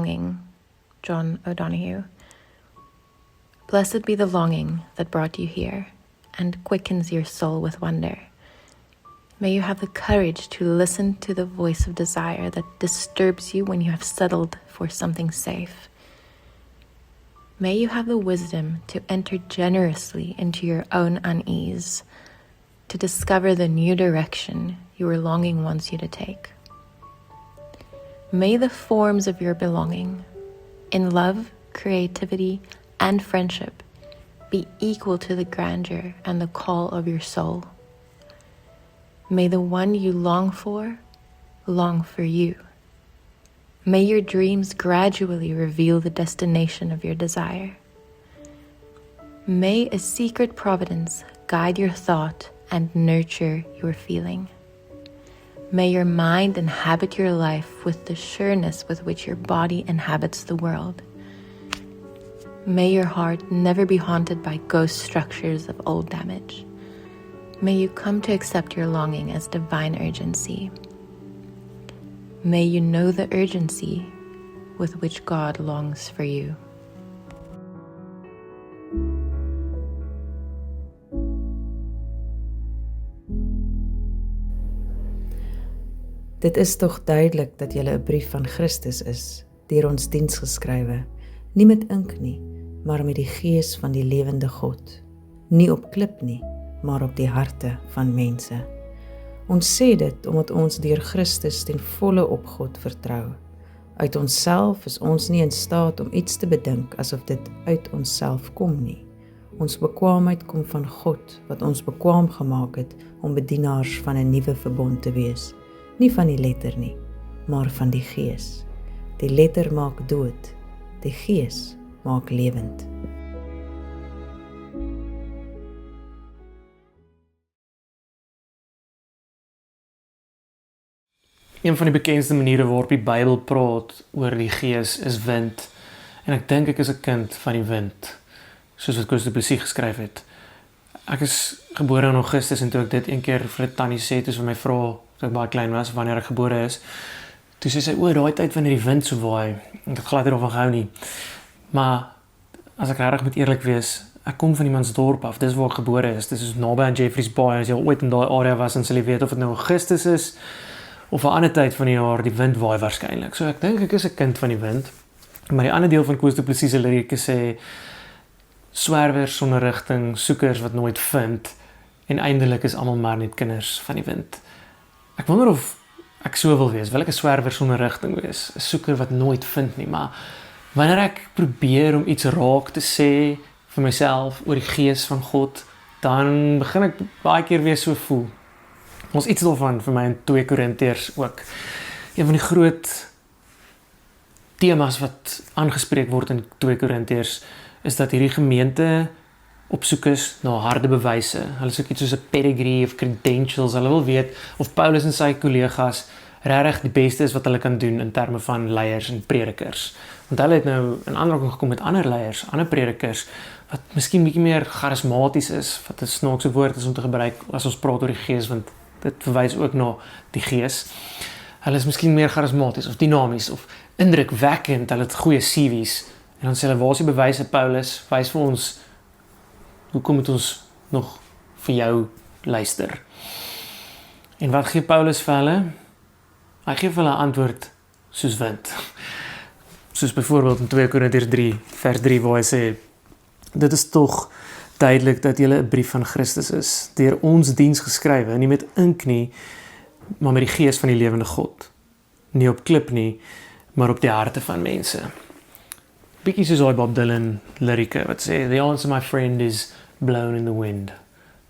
longing, John O'Donohue. Blessed be the longing that brought you here and quickens your soul with wonder. May you have the courage to listen to the voice of desire that disturbs you when you have settled for something safe. May you have the wisdom to enter generously into your own unease, to discover the new direction your longing wants you to take. May the forms of your belonging, in love, creativity, and friendship, be equal to the grandeur and the call of your soul. May the one you long for you. May your dreams gradually reveal the destination of your desire. May a secret providence guide your thought and nurture your feeling. May your mind inhabit your life with the sureness with which your body inhabits the world. May your heart never be haunted by ghost structures of old damage. May you come to accept your longing as divine urgency. May you know the urgency with which God longs for you. Dit is tog duidelik dat julle 'n brief van Christus is, deur ons diens geskrywe, nie met ink nie, maar met die gees van die lewende God, nie op klip nie, maar op die harte van mense. Ons sê dit omdat ons deur Christus ten volle op God vertrou. Uit onsself is ons nie in staat om iets te bedink asof dit uit onsself kom nie. Ons bekwaamheid kom van God, wat ons bekwaam gemaak het om bedienaars van 'n nuwe verbond te wees. Nie van die letter nie, maar van die gees. Die letter maak dood, die gees maak lewend. Een van die bekendste maniere waarop die Bybel praat oor die gees is wind. En ek dink ek is 'n kind van die wind, soos wat Koos Du Plessis geskryf het. Ek is gebore in Augustus en toe ek dit een keer vir Tannie sê, toe sy my vra, toe ek baie klein was, wanneer ek gebore is, toe sê sy, daai tyd wanneer die wind so waai, ek het glad nie daarvan gehou nie. Maar as ek regtig moet eerlik wees, ek kom van Iemandsdorp af, dis waar ek gebore is, dis is naby aan Jeffreys Bay, as jy ooit in daai area was, dan sal jy weet of dit nou Augustus is, of 'n ander tyd van die jaar, die wind waai waarskynlik. So ek dink ek is 'n kind van die wind. Maar die ander deel van Koos Du Plessis se lirieke sê, swerwers sonder rigting, soekers wat nooit vind, en eindelik is almal maar net kinders van die wind. Ek wonder of ek so wil wees, wil ek 'n swerwer sonder rigting wees, 'n soeker wat nooit vind nie, maar wanneer ek probeer om iets raak te sê vir myself oor die gees van God, dan begin ek baie keer weer so voel. Ons iets daarvan vir my in 2 Korintiërs ook. Een van die groot temas wat aangespreek word in 2 Korintiërs is dat hierdie gemeente op soek is na harde bewyse. Hulle soek iets soos 'n pedigree of credentials. Hulle wil weet of Paulus en sy kollegas regtig die beste is wat hulle kan doen in terme van leiers en predikers. Want hulle het nou in aanraking gekom met ander leiers, ander predikers wat miskien bietjie meer charismaties is, wat 'n snaakse woord is om te gebruik as ons praat oor die gees, want dit verwys ook na die gees. Hulle is miskien meer charismaties of dinamies of indrukwekkend, hulle het goeie CV's. En dan sê hulle, waar is die bewyse, Paulus? Wys vir ons, hoekom moet ons nog vir jou luister? En wat gee Paulus vir hulle? Hy gee vir hulle antwoord soos wind. Soos byvoorbeeld in 2 Korintiërs 3, vers 3, waar hy sê, dit is tog duidelik dat julle 'n brief van Christus is, deur ons diens geskrywe, nie met ink nie, maar met die gees van die lewende God. Nie op klip nie, maar op die harte van mense. Bietjie soos daai Bob Dylan lirieke wat sê, the answer my friend is blown in the wind.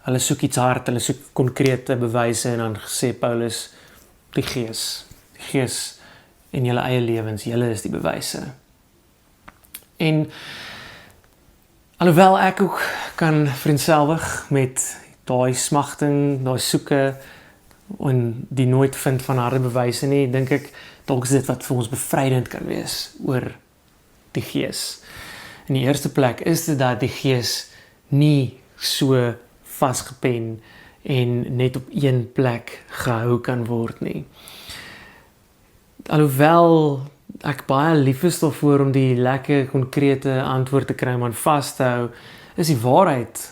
Hulle soek iets hard, hulle soek konkrete bewyse en dan sê Paulus, die gees in julle eie lewens, julle is die bewyse. En alhoewel ek ook kan vereenselwig met daai smagting, daai soeke en die nooit vind van harde bewyse nie, dink ek dalk is dit wat vir ons bevrydend kan wees oor die gees. In die eerste plek is dit dat die gees nie so vasgepen en net op een plek gehou kan word nie. Alhoewel ek baie lief is daarvoor om die lekker konkrete antwoord te kry, maar vas te hou, is die waarheid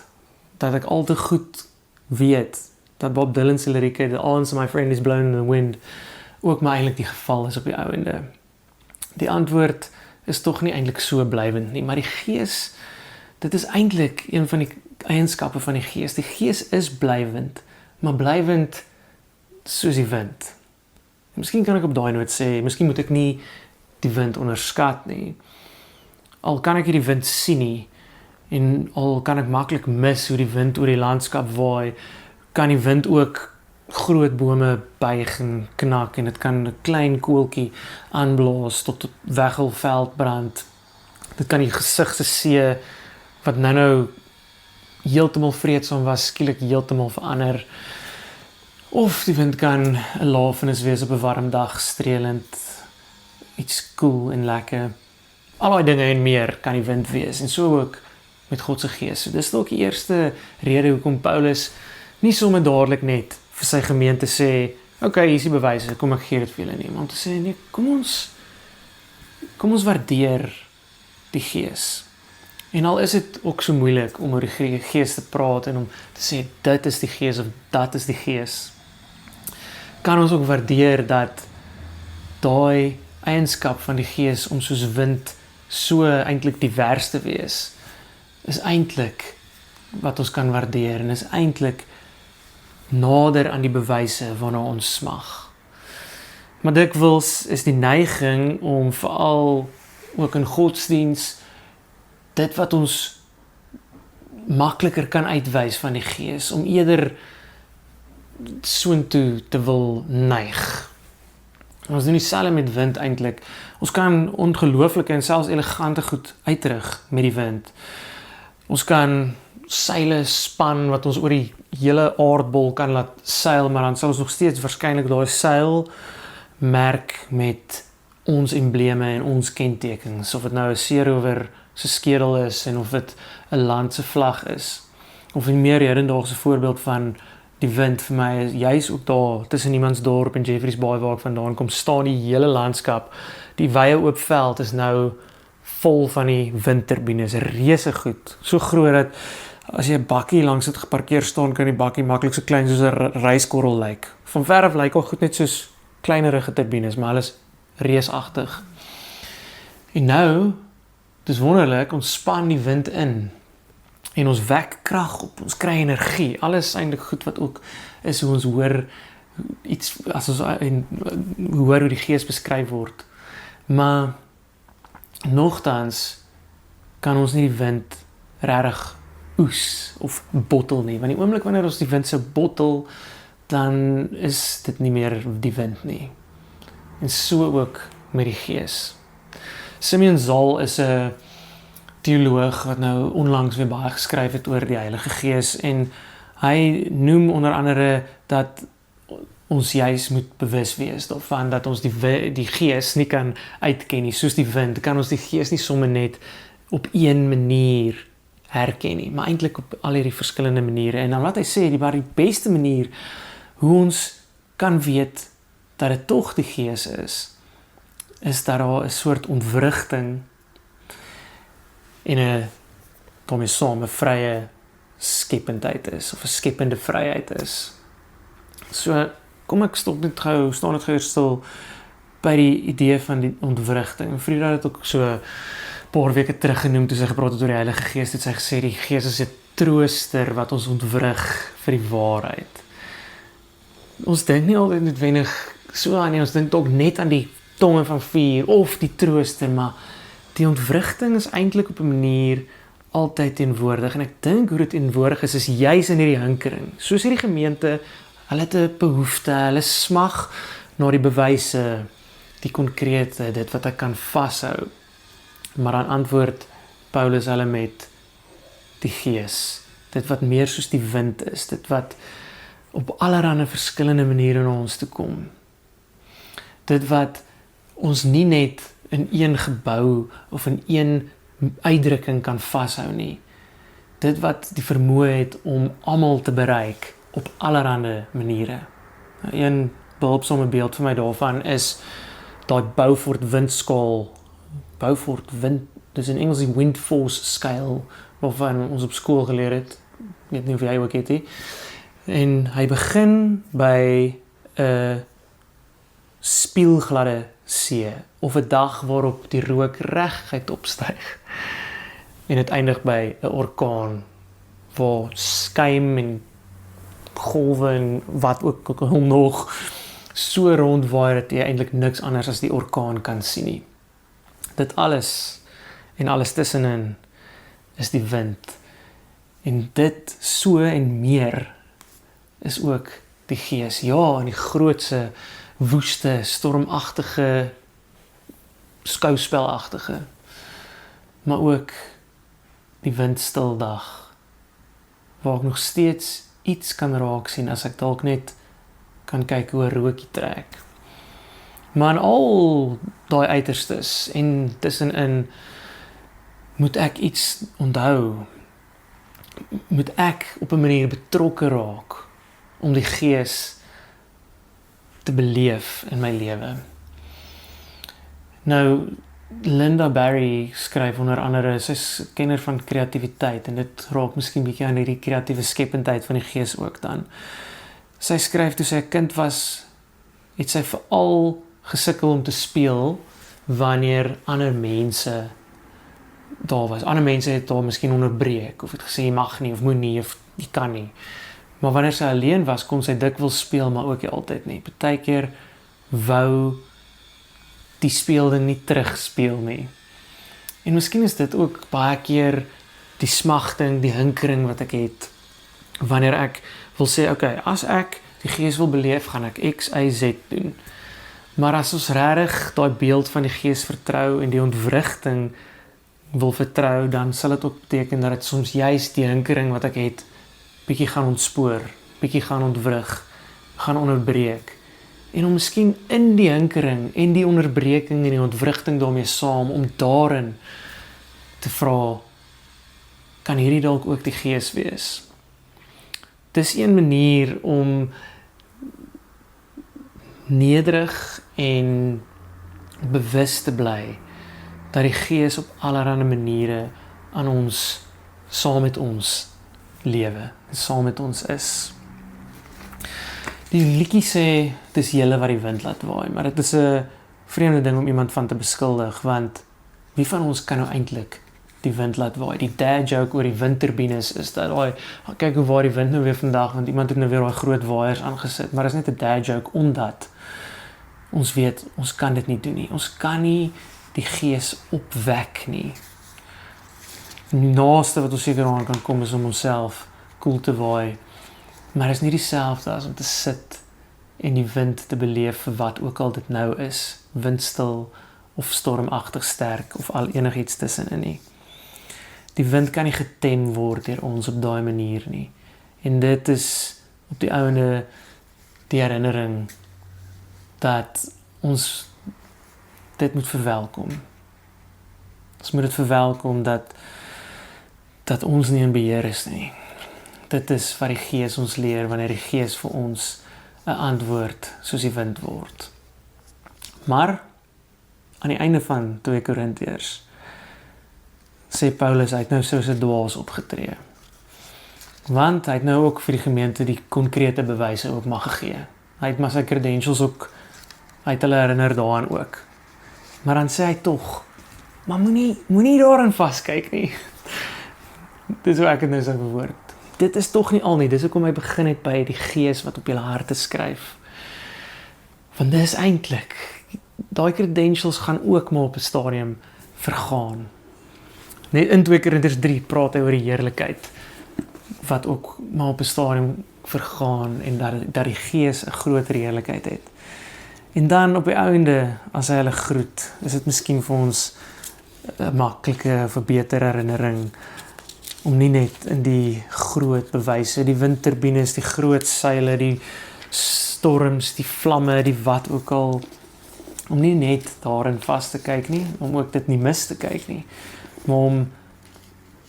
dat ek al te goed weet dat Bob Dylan se lirieke, "The answer my friend is blown in the wind," ook maar eintlik die geval is op die ouende. Die antwoord is tog nie eintlik so blywend nie, maar die Gees, dit is eintlik een van die eienskappe van die Gees. Die Gees is blywend, maar blywend soos die wind. En miskien kan ek op daai noot sê, miskien moet ek nie die wind onderskat nie. Al kan ek nie die wind sien nie, en al kan ek maklik mis hoe die wind oor die landskap waai, kan die wind ook groot bome buig en knak, en dit kan 'n klein koeltjie aanblaas tot 'n weggelveld brand. Dit kan die gesig se see, wat nou heeltemal vreedsaam was, skielik heeltemal verander. Of die wind kan 'n lafenis wees op 'n warm dag, streelend, iets koel en lekker. Al daai dinge en meer kan die wind wees, en so ook met God se Gees. So dis dalk die eerste rede hoekom Paulus nie sommer dadelik net vir sy gemeente sê, okay, hier is die bewyse, kom ek gee dit vir julle nie, maar om te sê, nee, kom ons waardeer die Gees. En al is dit ook so moeilik om oor die Gees te praat en om te sê, dit is die Gees of dat is die Gees, kan ons ook waardeer dat daai eienskap van die Gees om soos wind so eintlik divers te wees, is eintlik wat ons kan waardeer en is eintlik nader aan die bewyse waarna ons smag. Maar dikwels is die neiging om veral ook in godsdiens dit wat ons makliker kan uitwys van die Gees, om eerder soontoe te wil neig. Ons doen dieselfde met wind eintlik. Ons kan ongelooflike en selfs elegante goed uitrig met die wind. Ons kan seile span wat ons oor die hele aardbol kan laat seil, maar dan sal ons nog steeds waarskynlik daai seil merk met ons embleme en ons kentekens, of dit nou 'n seerower se skedel is en of dit 'n land se vlag is. Of 'n meer hedendaagse voorbeeld van die wind vir my is juis ook daar tussen Niemandsdorp en Jeffreys Bay waar ek vandaan kom, staan die hele landskap. Die wye oop veld is nou vol van die windturbines, reuse goed, so groot dat as jy 'n bakkie langs dit geparkeer staan, kan die bakkie maklik so klein soos 'n ryskorrel lyk. Van ver af lyk al goed net soos kleinerige turbines, maar hulle is reusagtig. En nou, dis wonderlik, ons span die wind in en ons wek krag op, ons kry energie. Alles eintlik goed wat ook is hoe ons hoor iets, as ons hoor hoe die Gees beskryf word. Maar nogtans kan ons nie die wind regtig oes of bottel nie, want die oomblik wanneer ons die wind se bottel, dan is dit nie meer die wind nie. En so ook met die Gees. Simeon Zahl is 'n teoloog wat nou onlangs weer baie geskryf het oor die Heilige Gees, en hy noem onder andere dat ons juis moet bewus wees daarvan dat ons die Gees nie kan uitken nie, soos die wind, kan ons die Gees nie sommer net op een manier herken nie, maar eintlik op al hierdie verskillende maniere. En dan wat hy sê, die beste manier hoe ons kan weet dat dit tog die Gees is dat daar 'n soort ontwrigting en 'n daarmee saam 'n vrye skependheid is, of 'n skepende vryheid is. So, kom ek staan net gou stil by die idee van die ontwrigting. Frida het ook so 'n paar weke terug genoem toe sy gepraat het oor die Heilige Gees, het sy gesê die Gees is 'n trooster wat ons ontwrig vir die waarheid. Ons dink nie altyd noodwendig so aan nie, ons dink ook net aan die tonge van vuur of die trooster, maar die ontwrigting is eintlik op 'n manier altyd teenwoordig, en ek dink hoe dit teenwoordig is juis in hierdie hinkering. Soos hierdie gemeente, hulle het 'n behoefte, hulle smag na die bewyse, die konkrete, dit wat ek kan vashou. Maar dan antwoord Paulus hulle met die Gees, dit wat meer soos die wind is, dit wat op allerlei verskillende maniere na ons toe kom. Dit wat ons nie net in een gebou of in een uitdrukking kan vashou nie. Dit wat die vermoë het om almal te bereik op allerlei maniere. Een behulpsame beeld vir my daarvan is daai Beaufort windskaal, Beaufort wind, dis in Engels die wind force scale, waarvan ons op skool geleer het, ek weet nie of jy ook het nie, en hy begin by 'n spieelgladde see, of 'n dag waarop die rook reguit opstyg, en dit eindig by 'n orkaan, waar skuim en golwe en wat ook hom nog so rondwaai dat jy eintlik niks anders as die orkaan kan sien nie. Dit alles en alles tussenin is die wind. En dit so en meer is ook die Gees. Ja, in die grootse, woeste, stormagtige, skouspelagtige, maar ook die windstil dag, waar ek nog steeds iets kan raak sien as ek dalk net kan kyk hoe 'n rookie trek. Maar in al daai uiterstes en tussenin moet ek iets onthou. Moet ek op 'n manier betrokke raak om die Gees te beleef in my lewe. Nou, Linda Barry skryf onder andere, sy's 'n kenner van kreatiwiteit en dit raak miskien bietjie aan hierdie kreatiewe skependheid van die Gees ook dan. Sy skryf toe sy 'n kind was, het sy veral gesukkel om te speel wanneer ander mense daar was. Ander mense het daar miskien onderbreek of het gesê jy mag nie of moenie of jy kan nie. Maar wanneer sy alleen was, kon sy dikwels speel, maar ook nie altyd nie. Partykeer wou die speelding nie terugspeel nie. En miskien is dit ook baie keer die smagting, die hinkering wat ek het, wanneer ek wil sê, okay, as ek die Gees wil beleef, gaan ek X, Y, Z doen. Maar as ons regtig daai beeld van die Gees vertrou en die ontwrigting wil vertrou, dan sal dit ook beteken dat dit soms juist die hinkering wat ek het, bietjie gaan ontspoor, bietjie gaan ontwrig, gaan onderbreek. En om miskien in die hinkering en die onderbreking en die ontwrigting daarmee saam, om daarin te vra, kan hierdie dalk ook die Gees wees? Dis een manier om nederig en bewus te bly dat die Gees op allerlei maniere aan ons, saam met ons lewe, saam met ons is. Die liedjie sê, dis julle wat die wind laat waai, maar dit is 'n vreemde ding om iemand van te beskuldig, want wie van ons kan nou eintlik die wind laat waai? Die dad joke oor die windturbines is dat, kyk hoe waai die wind nou weer vandag, want iemand het nou weer daai groot waaiers aangesit, maar dit is net 'n dad joke, omdat ons weet, ons kan dit nie doen nie. Ons kan nie die Gees opwek nie. Die naaste wat ons seker aan kan kom is om onsself koel te waai, maar is nie dieselfde as om te sit en die wind te beleef vir wat ook al dit nou is, windstil of stormagtig sterk of al enigiets tussenin nie. Die wind kan nie getem word deur ons op daai manier nie. En dit is op die ouende die herinnering dat ons dit moet verwelkom. Ons moet dit verwelkom dat ons nie in beheer is nie. Dit is wat die Gees ons leer wanneer die Gees vir ons 'n antwoord soos die wind word. Maar aan die einde van 2 Korintiërs sê Paulus, hy het nou soos 'n dwaas opgetree. Want hy het nou ook vir die gemeente die konkrete bewyse ook mag gegee. Hy het maar sy credentials ook, hy het hulle herinner daaraan ook. Maar dan sê hy tog, maar moenie daarin vaskyk nie. Dis hoe ek het nou so verwoord. Dit is tog nie al nie, dis hoekom hy begin het by die Gees wat op julle harte skryf. Want dis eintlik, daai credentials gaan ook maar op 'n stadium vergaan. Net in 2 Korintiërs 3 praat hy oor die heerlikheid, wat ook maar op 'n stadium vergaan, en dat die Gees 'n groter heerlikheid het. En dan op die einde, as hy hulle groet, is dit miskien vir ons 'n maklike of 'n beter herinnering, om nie net in die groot bewyse, die windturbines, die groot seile, die storms, die vlamme, die wat ook al, om nie net daarin vas te kyk nie, om ook dit nie mis te kyk nie, maar om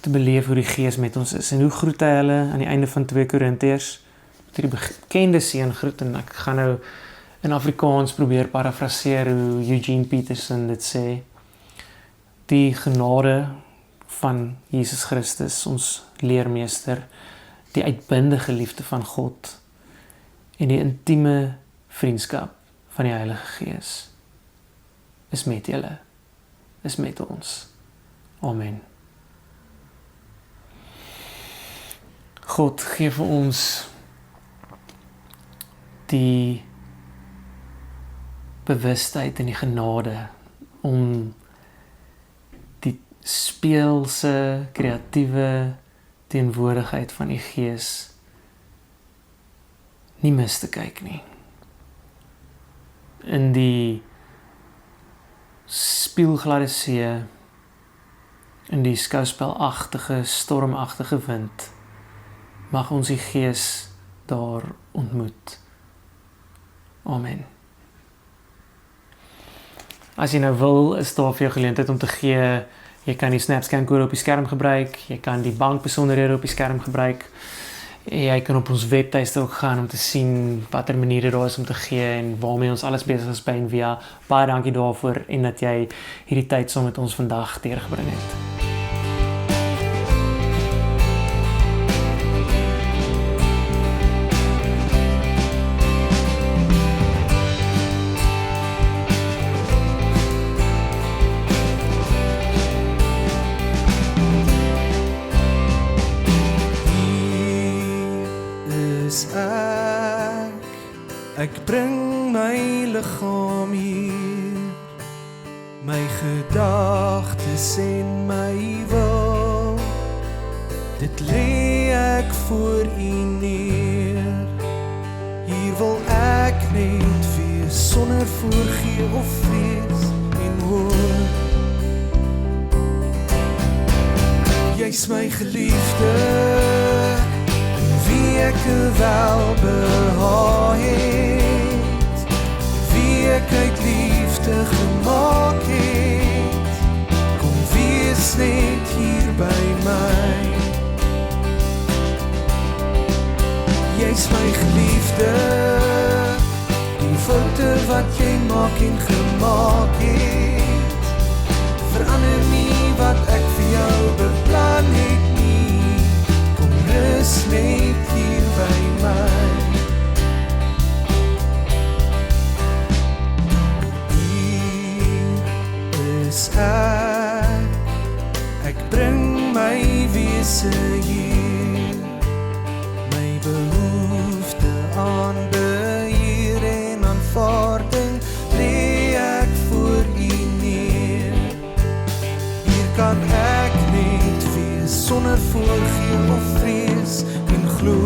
te beleef hoe die Gees met ons is. En hoe groet hy hulle aan die einde van 2 Korintiërs? Die bekende seën groet, en ek gaan nou in Afrikaans probeer parafraseer hoe Eugene Peterson dit sê. Die genade van Jesus Christus, ons leermeester, die uitbundige liefde van God en die intieme vriendskap van die Heilige Gees is met julle, is met ons. Amen. God, gee vir ons die bewustheid en die genade om die speelse, kreatiewe teenwoordigheid van die Gees nie mis te kyk nie. In die spieelgladde see, in die skouspelagtige, stormagtige wind, mag ons die Gees daar ontmoet. Amen. As jy nou wil, is daar vir jou geleentheid om te gee. Jy kan die SnapScan kode op die skerm gebruik, jy kan die bankbesonderhede op die skerm gebruik. Jy kan op ons webtuiste ook gaan om te sien watter maniere daar is om te gee en waarmee ons alles besig is by Envia. Baie dankie daarvoor en dat jy hierdie tyd saam met ons vandag deurgebring het. Ek bring my liggaam hier, my gedagtes en my wil, dit lê ek voor U neer. Hier wil ek net wees sonder voorgee of vrees en hoor. Jy's my geliefde, wie ek welbehaag het, wie ek uit liefde gemaak het, kom wees net hier by my. Jy's my geliefde, die foute wat jy maak en gemaak het, verander nie wat ek vir jou beplan het nie, kom rus net hier by my. Hier is ek bring my wese hier, my behoefte aan beheer en aanvaarding lê ek voor U neer. Hier kan ek net wees sonder voorgee of vrees en glo.